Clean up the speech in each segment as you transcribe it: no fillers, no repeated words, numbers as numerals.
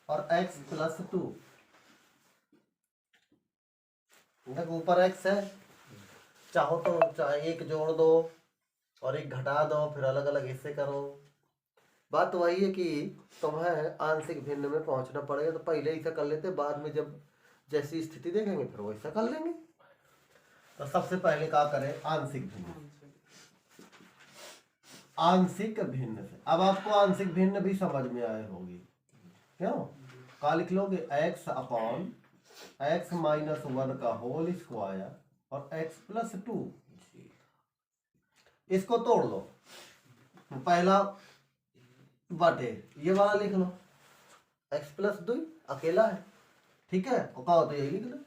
और x plus 2। ऊपर x है, चाहो तो चाहे एक जोड़ दो और एक घटा दो, फिर अलग अलग हिस्से करो। बात तो वही है कि तुम्हें आंशिक भिन्न में पहुंचना पड़ेगा, तो पहले ऐसा कर लेते, बाद में जब जैसी स्थिति देखेंगे फिर वैसा कर लेंगे। तो सबसे पहले क्या करें, आंशिक भिन्न। आंशिक भिन्न से अब आपको आंशिक भिन्न भी समझ में आए होगी, क्यों? क्या लिख लोगे, x अपॉन x माइनस 1 का होल स्क्वायर और x प्लस 2। इसको तोड़ लो, पहला बटे ये वाला लिख लो, x प्लस 2 अकेला है, ठीक है, और कहा तो यही लिख लो।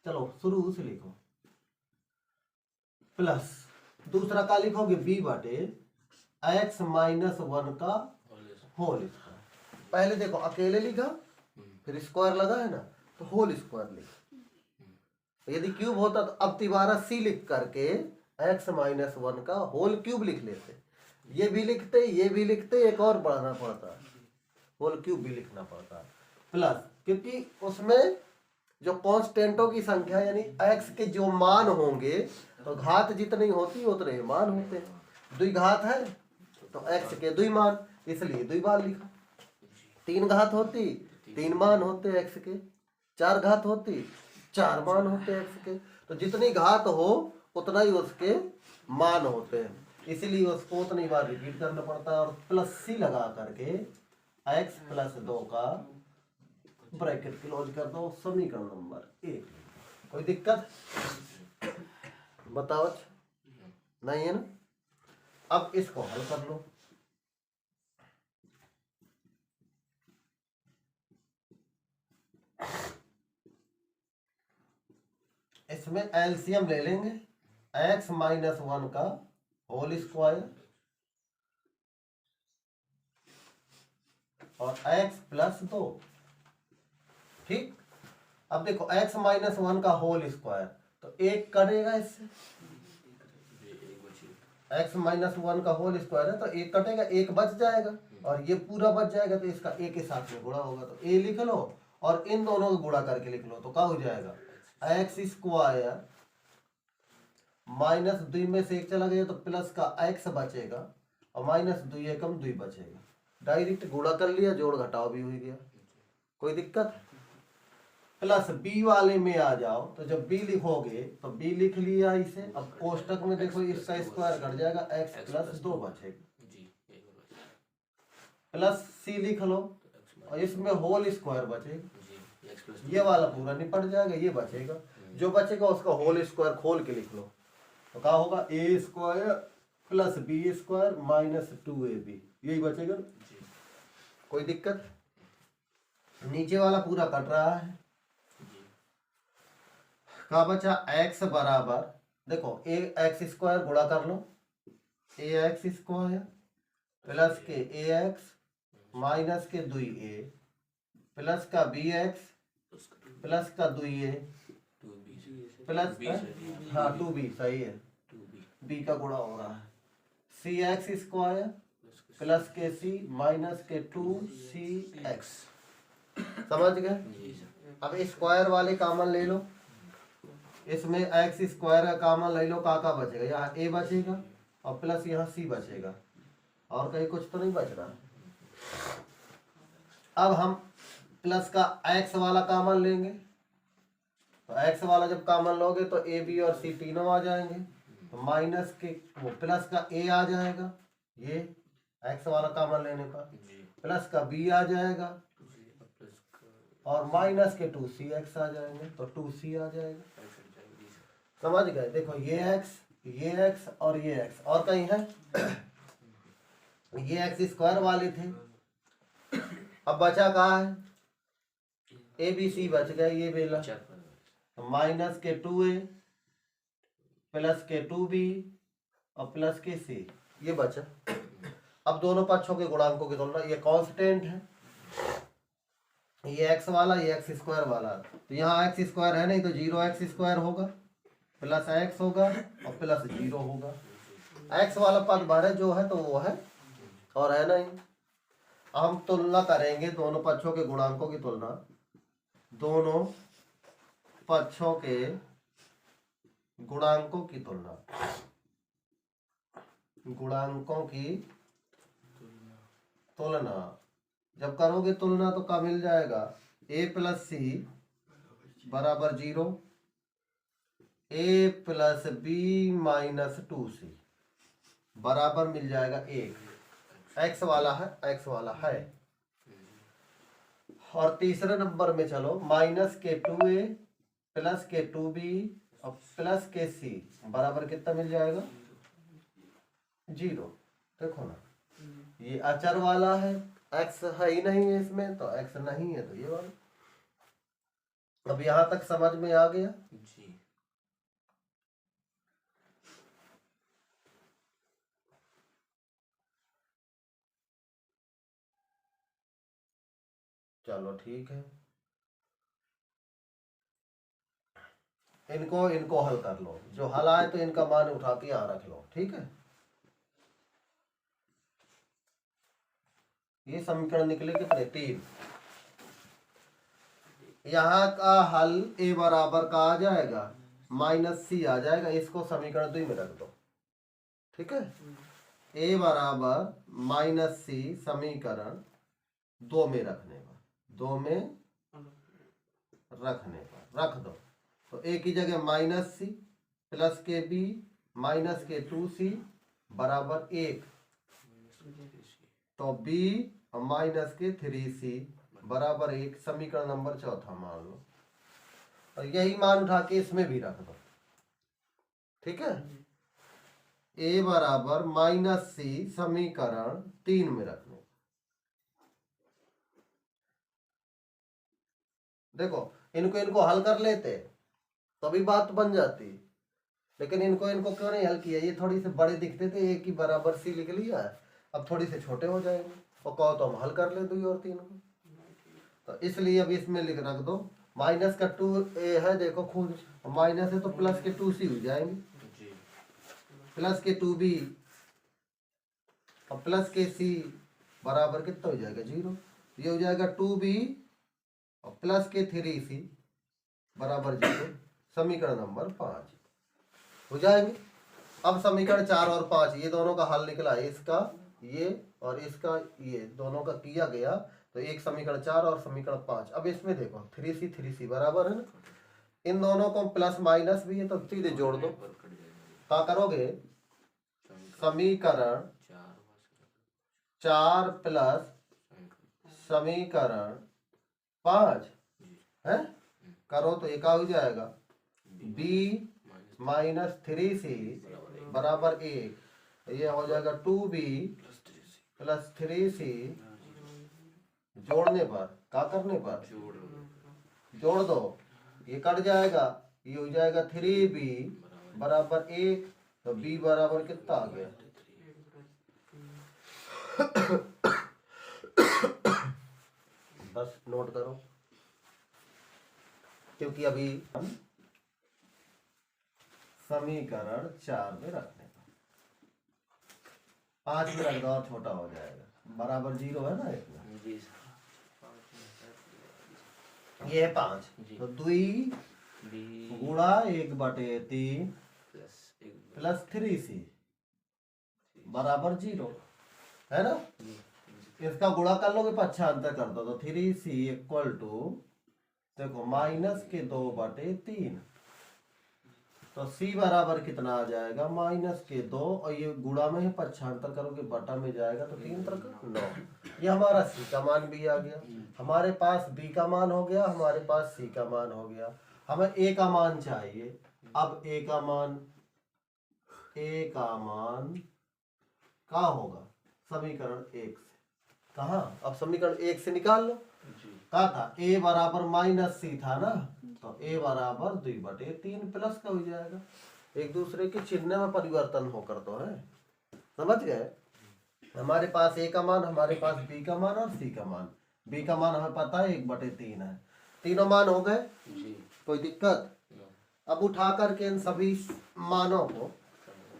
चलो शुरू से लिखो, प्लस दूसरा का लिखोगे b बटे x माइनस 1 का होल स्क्वायर। पहले देखो अकेले लिखा, फिर स्क्वायर लगा है ना, तो होल स्क्वायर लिखा। यदि क्यूब होता तो अब तिबारा c लिख करके x माइनस 1 का होल क्यूब लिख लेते। ये भी लिखते, ये भी लिखते, एक और बढ़ाना पड़ता, होल क्यूब भी लिखना पड़ता, प्लस, क्योंकि उसमें जो कांस्टेंटों की संख्या यानी x के जो मान होंगे, तो घात जितनी होती उतने ही मान होते हैं। द्विघात है तो x के द्वि मान, इसलिए द्वि बार लिखा। तीन घात होती, तीन मान होते x के। चार घात होती, चार मान होते x के। तो जितनी घात हो उतना ही उसके मान होते हैं, इसीलिए उसको उतनी बार रिपीट करना पड़ता है। और प्लस सी लगा करके x प्लस 2 का ब्रैकेट क्लोज कर दो, समीकरण नंबर 1। कोई दिक्कत बताओ? नहीं है ना? अब इसको हल कर लो। इसमें एलसीएम ले लेंगे, x माइनस 1 का होल स्क्वायर और x प्लस 2, ठीक। अब देखो x माइनस 1 का होल स्क्वायर, तो एक कटेगा इससे, x माइनस 1 का होल स्क्वायर है तो एक कटेगा, एक बच जाएगा और ये पूरा बच जाएगा, तो इसका एक के साथ में गुणा होगा, तो a लिख लो और इन दोनों को गुणा करके लिख लो, तो क्या हो जाएगा, x स्क्वायर माइनस 2 में से एक चला गया तो प्लस का x बचेगा और माइनस 2 एकम 2 बचेगा। डायरेक्ट गुणा कर लिया, जोड़ घटाव भी हो गया, कोई दिक्कत? प्लस b वाले में आ जाओ, तो जब b लिखोगे तो b लिख लिया इसे। अब कोष्टक में देखो इसका स्क्वायर घट जाएगा, x प्लस 2 बचेगा, प्लस c लिख लो और इसमें होल स्क्वायर बचेगा, ये वाला पूरा निपट जाएगा, ये बचेगा, जो बचेगा उसका होल स्क्वायर खोल के लिख लो, तो क्या होगा, a square plus b square minus 2ab, यही बचेगा। कोई दिक्कत? नीचे वाला पूरा कट रहा है, क्या बचा, x बराबर, देखो a x स्क्वायर गुणा कर लो, a x स्क्वायर प्लस के ax माइनस के 2a प्लस का bx प्लस का 2a प्लस, हाँ 2b सही है, b का गुणा हो रहा है, cx स्क्वायर प्लस के c माइनस के 2cx, समझ गए? अब स्क्वायर वाले कॉमन ले लो, इसमें x स्क्वायर का कॉमन ले लो, का बचेगा, यहाँ a बचेगा और प्लस यहाँ c बचेगा, और कहीं कुछ तो नहीं बच रहा। अब हम प्लस का x वाला कॉमन लेंगे, तो x वाला जब कॉमन लोगे तो a b और c तीनों आ जाएंगे, तो माइनस के वो प्लस का a आ जाएगा, ये x वाला कॉमन लेने पर प्लस का b आ जाएगा और माइनस के 2cx आ जाएंगे, तो 2c आ जाएगा, समझ गए? देखो ये x और ये x, और कहीं है ये x स्क्वायर वाले थे, अब बचा कहाँ है, a b c बच गया, ये बेला, तो माइनस के 2a प्लस के 2b और प्लस के c, ये बचा। अब दोनों पक्षों के गुणांकों की तुलना, ये कांस्टेंट है, ये x वाला, ये x स्क्वायर वाला, तो यहाँ x स्क्वायर है नहीं तो 0x स्क्वायर होगा, प्लस x होगा और प्लस 0 होगा, x वाला पद बाहर जो है तो वो है और है नहीं, हम तुलना करेंगे दोनों पक्षों के गुणांकों की तुलना, दोनों पक्षों के गुणांकों की तुलना, गुणांकों की तुलना जब करोगे तुलना तो क्या मिल जाएगा, a प्लस सी बराबर 0, a plus B minus 2c बराबर मिल जाएगा 1। x वाला है, x वाला है। और तीसरे नंबर में चलो, माइनस के 2a प्लस के 2b और प्लस के c बराबर कितना मिल जाएगा, 0। देखो ना, ये अचर वाला है, x है ही नहीं है इसमें, तो x नहीं है तो ये वाला। अब यहां तक समझ में आ गया जी। चलो ठीक है, इनको हल कर लो, जो हल आए तो इनका मान उठा के यहां रख लो, ठीक है। ये समीकरण निकले कितने, 3। यहाँ का हल a बराबर का आ जाएगा माइनस सी आ जाएगा, इसको समीकरण 2 में रख दो, ठीक है। a बराबर माइनस सी समीकरण 2 में रखने पर, 2 में रखने पर रख दो, तो a की जगह माइनस सी प्लस के बी माइनस के 2c बराबर 1, तो b और माइनस के 3c बराबर 1 समीकरण नंबर 4 मान लो, और यही मान उठा के इसमें भी रख दो, ठीक है। a बराबर माइनस सी समीकरण 3 में रखने, देखो इनको हल कर लेते तभी बात बन जाती, लेकिन इनको क्यों नहीं हल किया, ये थोड़ी से बड़े दिखते थे, a की बराबर सी लिख लिया, अब थोड़ी से छोटे हो जाएंगे, और कहो तो हम हल कर ले 2 और 3 को, तो इसलिए अब इसमें लिख रख दो, माइनस का 2a है, देखो खुद माइनस है तो प्लस के 2c हो जाएंगे, प्लस के 2b और प्लस के c बराबर कितना हो जाएगा, 0। ये हो जाएगा 2b और प्लस के 3c बराबर 0, समीकरण नंबर 5 हो जाएंगे। अब समीकरण 4 और 5 ये दोनों का हल निकला है, इसका ये और इसका ये दोनों का किया गया, तो एक समीकरण 4 और समीकरण 5। अब इसमें देखो 3c बराबर है ना, इन दोनों को प्लस माइनस भी है तो सीधे जोड़ दो, क्या करोगे, समीकरण 4 प्लस समीकरण 5 है, करो तो एक हो जाएगा, b माइनस 3c बराबर 1, ये हो जाएगा 2b प्लस 3c, जोड़ने पर क्या करने पर जोड़ दो, ये कट जाएगा, ये हो जाएगा 3b बराबर 1, तो b बराबर कितना आ गया, बस नोट करो, क्योंकि अभी हम समीकरण 4 में रखने का, 5 में रख दो और छोटा हो जाएगा, बराबर 0 है ना इसमें, ये है 5, तो 2 गुणा 1/3 प्लस 3c बराबर 0 है ना, इसका गुणा कर लोगे पक्षांतर कर दो, तो 3c इक्वल टू देखो माइनस के 2/3, तो c बराबर कितना आ जाएगा, माइनस के 2, और ये गुणा में है, पक्षांतर करोगे बटा में जाएगा, तो 3 तक 9। ये हमारा c का मान भी आ गया, हमारे पास b का मान हो गया, हमारे पास c का मान हो गया, हमें a का मान चाहिए। अब a का मान क्या होगा, समीकरण 1 से, कहाँ, अब समीकरण 1 से निकाल लो, क्या था, a बराबर माइनस c था ना, तो a बराबर 2/3 प्लस का हो जाएगा, एक दूसरे के चिन्ह में परिवर्तन होकर तो है, समझ गए। हमारे पास a का मान, हमारे पास b का मान और c का मान, b का मान हमें पता है 1/3 है, तीनों मान हो गए, कोई दिक्कत। अब उठा करके इन सभी मानों को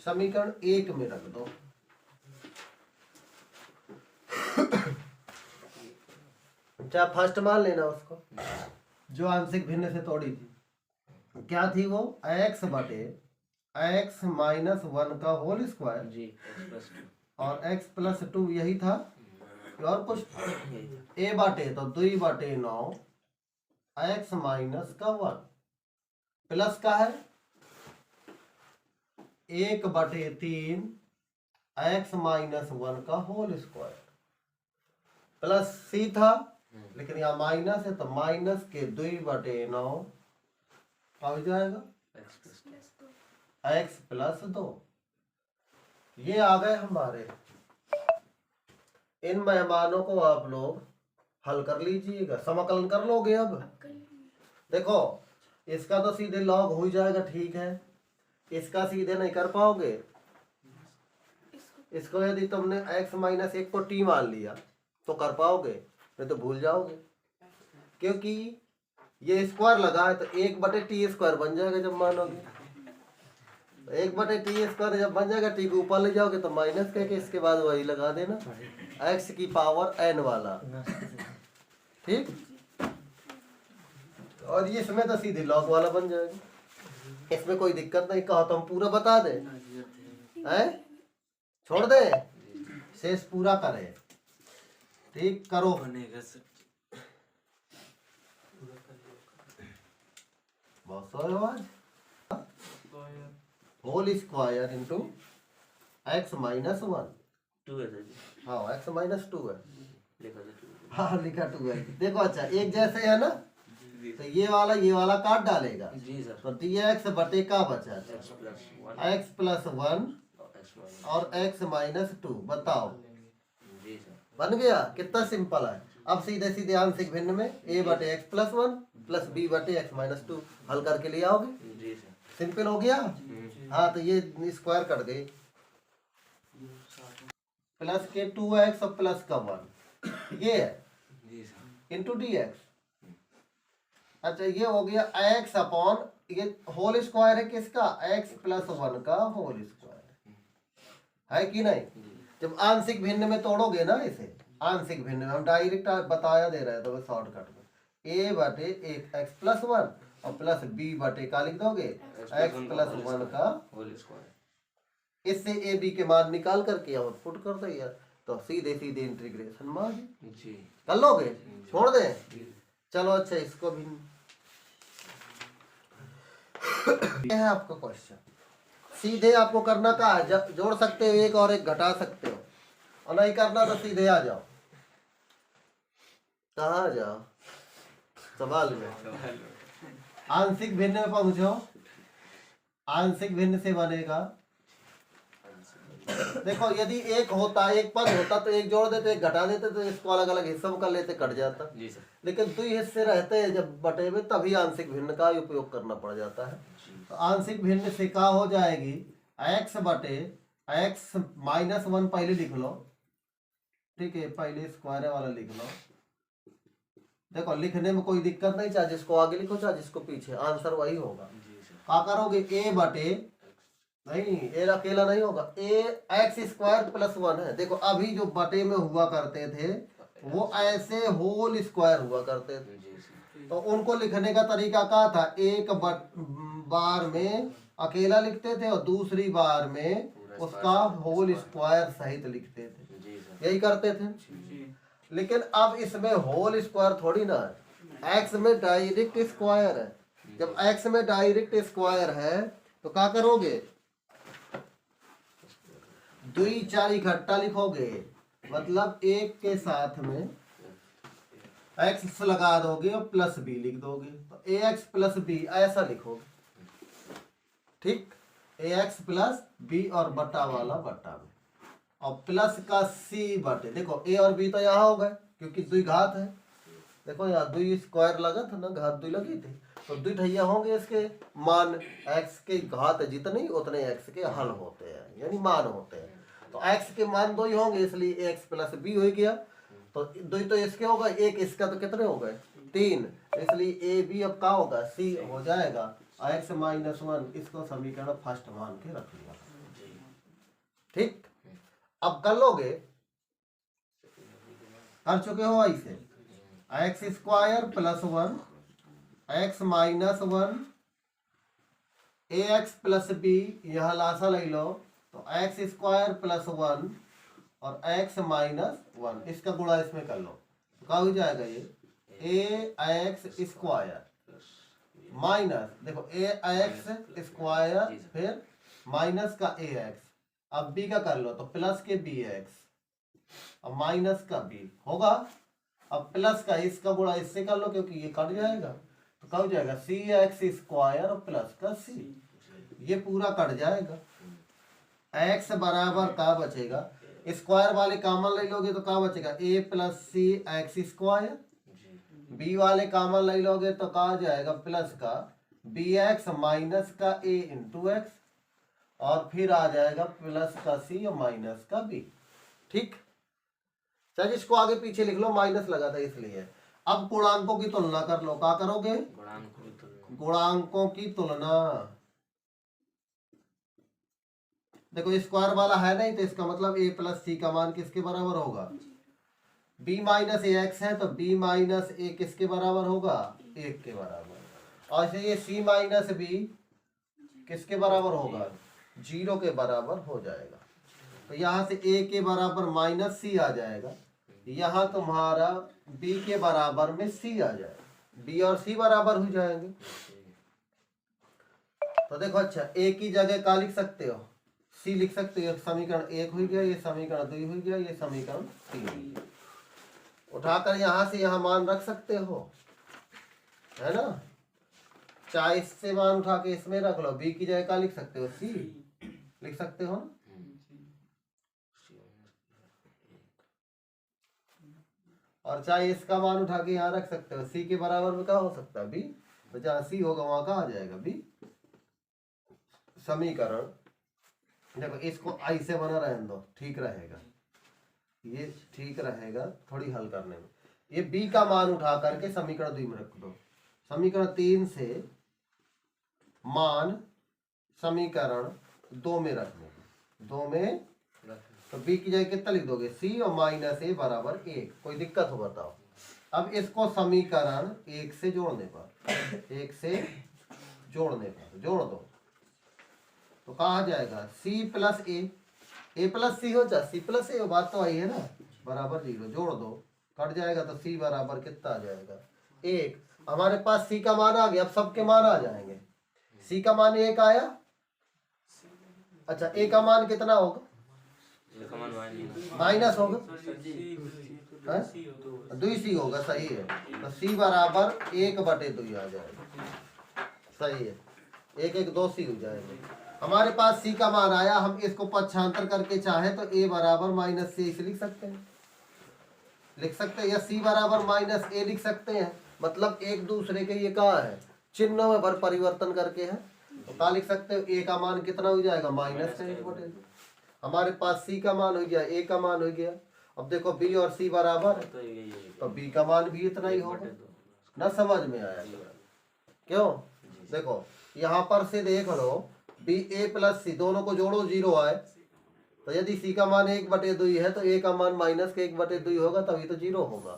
समीकरण 1 में रख दो, चाहे फर्स्ट मान लेना उसको, जो आंशिक भिन्न से तोड़ी थी क्या थी वो, x बटे x माइनस 1 का होल स्क्वायर जी और x प्लस 2 यही था और कुछ a बटे तो 2 बटे 9 x माइनस का 1 प्लस का है 1 बटे 3 x माइनस 1 का होल स्क्वायर प्लस c था, लेकिन यहाँ माइनस है तो माइनस के 2 बटे 9 हो जाएगा x प्लस 2। ये आ गए हमारे। इन मेहमानों को आप लोग हल कर लीजिएगा, समाकलन कर लोगे। अब देखो इसका तो सीधे लॉग हो ही जाएगा, ठीक है, इसका सीधे नहीं कर पाओगे। इसको यदि तुमने x माइनस 1 को t मान लिया तो कर पाओगे, नहीं तो भूल जाओगे, क्योंकि ये स्क्वायर लगा है तो 1 बटे टी स्क्वायर बन जाएगा जब मानोगे। 1 बटे टी स्क्वायर जब बन जाएगा, टी को ऊपर ले जाओगे तो माइनस करके इसके बाद वही लगा देना, x की पावर n वाला, ठीक। और ये इसमें तो सीधे लॉग वाला बन जाएगा, इसमें कोई दिक्कत नहीं। कहा तो हम पूरा बता दें, हैं छोड़ दे, शेष पूरा करें, ठीक करो। बहुत सही आवाज। Whole square into x minus 1, 2 है जी। हाँ x माइनस 2 है, लिखा था 2। हाँ लिखा 2 है। देखो अच्छा एक जैसे है ना, तो ये वाला काट डालेगा जी सर। तो dx बटे का बचा x प्लस 1 और x माइनस 2, बताओ जी सर। बन गया। कितना सिंपल है। अब सीधे सीधे आंशिक भिन्न में a बटे x प्लस 1 प्लस b बटे x माइनस 2 हल करके ले आओगे, जी सर। सिंपल हो गया। हाँ तो ये स्क्वायर कट गई, प्लस के 2x और प्लस का 1 ये है जी सर। Into dx। अच्छा ये हो गया x अपॉन ये होल स्क्वायर है किसका, x प्लस 1 का होल स्क्वायर है कि नहीं। जब आंशिक भिन्न में तोड़ोगे ना इसे, आंशिक भिन्न में हम डायरेक्ट बताया दे रहे थे तो शॉर्टकट में a बटे एक x प्लस 1 और प्लस b बटे का लिख दोगे x प्लस 1 का होल स्क्वायर। इससे ए बी के मान निकाल करके आउटपुट कर दो यार, तो सीधे सीधे इंटीग्रेशन मान जी कर लोगे, छोड़ दे। चलो अच्छा इसको भी ये है आपका क्वेश्चन। सीधे आपको करना का है, जोड़ सकते हो एक और एक घटा सकते हो, और नहीं करना तो सीधे आ जाओ। कहाँ आ जाओ सवाल में, आंशिक भिन्न में पहुंचो। आंशिक भिन्न से बनेगा, देखो यदि एक होता, एक पद होता तो एक जोड़ देते एक घटा देते तो इसको अलग अलग हिस्सों में कर लेते, कट जाता जी सर। लेकिन 2 हिस्से रहते हैं जब बटे में, तभी आंशिक भिन्न का उपयोग करना पड़ जाता है। तो आंशिक भिन्न से क्या हो जाएगी, x बटे x माइनस 1 पहले लिख लो, ठीक है, पहले स्क्वायर वाला लिख लो। देखो लिखने में कोई दिक्कत नहीं, चाहे जिसको आगे लिखो चाहे जिसको पीछे, आंसर वही होगा। क्या करोगे, a बटे नहीं, ए अकेला नहीं होगा, ए एक्स स्क्वायर प्लस 1 है। देखो अभी जो बटे में हुआ करते थे वो ऐसे होल स्क्वायर हुआ करते थे, तो उनको लिखने का तरीका क्या था, एक बार में अकेला लिखते थे और दूसरी बार में उसका होल स्क्वायर सहित लिखते थे, यही करते थे। लेकिन अब इसमें होल स्क्वायर थोड़ी ना है, एक्स में डायरेक्ट स्क्वायर है। जब एक्स में डायरेक्ट स्क्वायर है तो क्या करोगे, 2 4 इकट्ठा लिखोगे, मतलब एक के साथ में x लगा दोगे और प्लस b लिख दोगे, तो ax प्लस b ऐसा लिखोगे, ठीक। ax प्लस b और बटा वाला बटा में, और प्लस का c बटे, देखो a और b तो यहाँ हो गए क्योंकि 2 घात है। देखो यहाँ 2 स्क्वायर लगा था ना, घात 2 लगी थी, तो 2 ढैया होंगे इसके मान, x के घात जितने उतने x के हल होते हैं, यानी मान होते हैं। तो x के मान 2 ही होंगे, इसलिए x प्लस b हो गया, तो 2 तो इसके होगा, एक इसका, तो कितने हो गए 3, इसलिए ए बी अब क्या होगा, c हो जाएगा। x माइनस 1 इसको समीकरण फर्स्ट मान के रख लिया, ठीक। अब कर लोगे, कर चुके हो ऐसे, x square plus 1 x minus 1 ए एक्स प्लस बी, यहाँ लासा ले लो तो एक्स स्क्वायर प्लस 1 और एक्स माइनस 1, इसका गुणा इसमें कर लो तो क्या हो जाएगा ये ए एक्स स्क्वायर माइनस, देखो ए एक्स स्क्वायर फिर माइनस का ए एक्स, अब बी का कर लो तो प्लस के बी एक्स और माइनस का बी होगा। अब प्लस का इसका गुणा इससे कर लो क्योंकि ये कट जाएगा तो क्या हो जाएगा सी एक्स स्क्वायर और प्लस का सी, ये पूरा कट जाएगा। एक्स बराबर का बचेगा, स्क्वायर वाले कॉमन ले लोगे तो क्या बचेगा ए प्लस सी एक्स स्क्वायर, बी वाले कॉमन ले लोगे तो क्या आ जाएगा प्लस का बी एक्स माइनस का ए इंटू एक्स और फिर आ जाएगा प्लस का सी और माइनस का बी। ठीक, चल इसको आगे पीछे लिख लो, माइनस लगा था इसलिए। अब गुणांकों की तुलना कर लो, क्या करोगे गुणांकों की तुलना। देखो स्क्वायर वाला है नहीं तो इसका मतलब ए प्लस सी का मान किसके बराबर होगा, b माइनस ए एक्स है तो b माइनस ए किसके बराबर होगा 1 के बराबर, और ऐसे ये c माइनस b किसके बराबर होगा 0 के बराबर हो जाएगा। तो यहाँ से a के बराबर माइनस c आ जाएगा, यहाँ तुम्हारा b के बराबर में c आ जाएगा, b और c बराबर हो जाएंगे। तो देखो अच्छा a की जगह क्या लिख सकते हो c लिख सकते हो, समीकरण 1 हो गया, ये समीकरण 2 हो गया, ये समीकरण 3 हो गया। उठाकर यहाँ से यहाँ मान रख सकते हो, है ना, चाहे इससे मान उठा के इसमें रख लो, b की जगह क्या लिख सकते हो c लिख सकते हो ना, और चाहे इसका मान उठा के यहाँ रख सकते हो, c के बराबर में क्या हो सकता है b, तो जहाँ c होगा वहां कहाँ आ जाएगा b। समीकरण देखो इसको ऐसे बना रहने दो, ठीक रहेगा, ये ठीक रहेगा थोड़ी हल करने में। ये b का मान उठा करके समीकरण 2 में रख दो, समीकरण 3 से मान समीकरण 2 में रखने, 2 में तो b की जगह कितना लिख दोगे c और माइनस ए बराबर 1, कोई दिक्कत हो बताओ। अब इसको समीकरण 1 से जोड़ने पर, 1 से जोड़ने पर जोड़ दो तो कहा जाएगा c प्लस ए प्लस सी हो जाए, c प्लस ए, बात तो आई है ना, बराबर 0, जोड़ दो कट जाएगा तो c बराबर कितना आ जाएगा 1। हमारे पास c का मान आ गया, अब सबके मान आ जाएंगे, c का मान 1 आया, अच्छा a का मान कितना होगा माइनस होगा, 2c होगा, सही है, तो c बराबर 1/2 आ जाएगा, सही है, 1 1 2c हो जाएंगे। हमारे पास c का मान आया, हम इसको पक्षांतर करके चाहे तो a बराबर माइनस c इसे लिख सकते हैं, या c बराबर माइनस a लिख सकते हैं, मतलब एक दूसरे के ये कहा है चिन्ह में पर परिवर्तन करके है, तो क्या लिख सकते हो a का मान कितना हो जाएगा माइनस का 1/2, हमारे पास c का मान हो गया, a का मान हो गया। अब देखो b और c बराबर है तो b का मान भी इतना ही होगा ना, समझ में आया क्यों। देखो यहाँ पर से देख लो b a प्लस c दोनों को जोड़ो 0 आए, तो यदि c का मान 1/2 है तो a का मान माइनस के 1/2 होगा, तभी तो 0 होगा,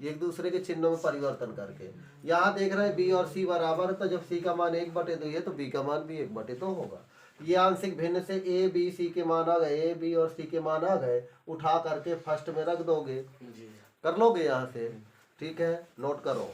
एक दूसरे के चिन्हों में परिवर्तन करके। यहाँ देख रहे हैं b और c बराबर है, तो जब c का मान 1/2 है तो b का मान भी 1/2 होगा। ये आंशिक भिन्न से a b c के मान आ गए, a b और c के मान आ गए, उठा करके फर्स्ट में रख दोगे, कर लोगे यहाँ से, ठीक है, नोट करो।